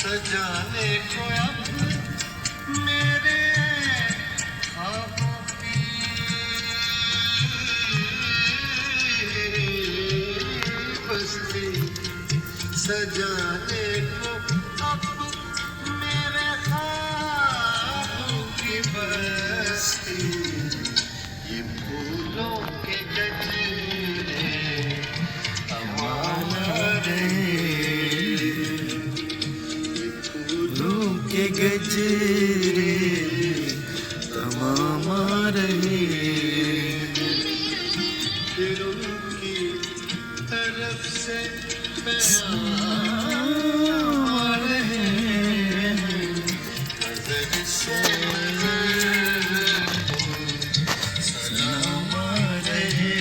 सजाने को अब मेरे ख्वाबों की बस्ती, सजाने को अब मेरे ख्वाबों की बस्ती, ये फूलों के गजरे हमारे के गजरे तमाम रहे, फिर उनकी तरफ से पैगाम रहे, नजर से सलाम रहे।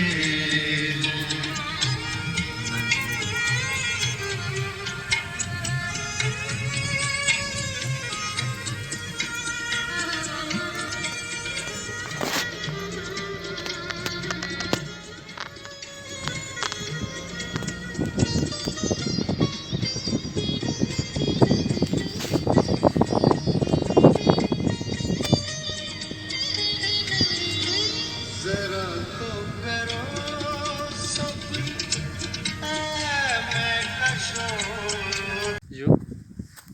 जरा तो करो सब्र ऐ मैं कशो। You,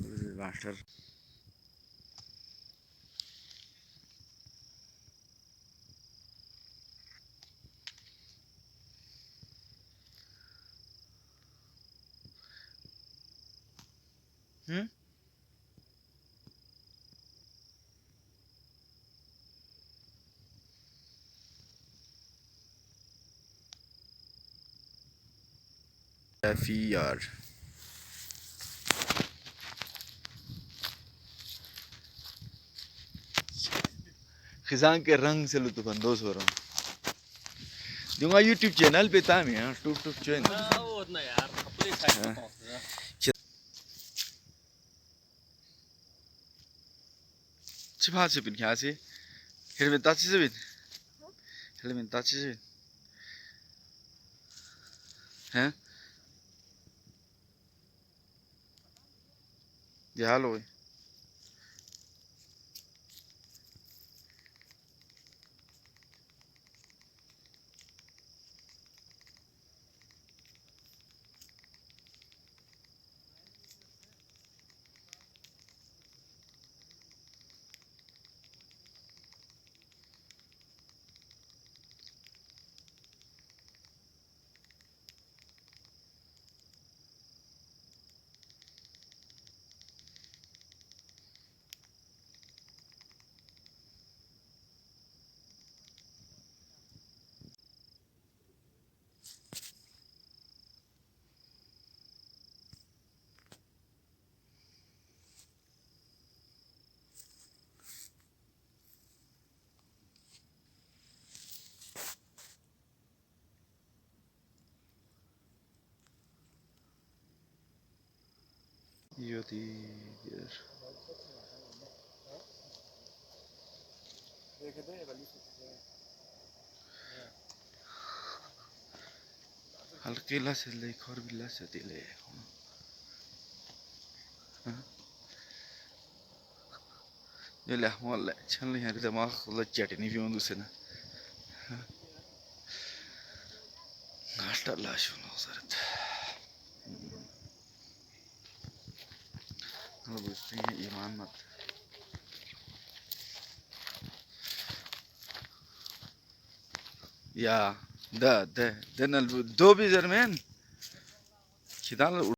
this is master. Hmm? FER. खिजान के रंग से लुत्फानंदोज हो रहा हूँ। दूंगा YouTube चैनल पे था मैं यार, टूट चैनल। चिपा से बिन क्या से? हेलमेट ताची से बिन? हेलमेट ताची से? हैं? क्या हाल है? Yotiger. Alquila se le corvila se dile. ये ले हमारे ले चल नहीं है दिमाग खुला चटनी भी होंगे उसे ना नाश्ता लाशों ना उसे हम बुझते हैं ईमान मत या द नल दो भी जर्मन खिदाल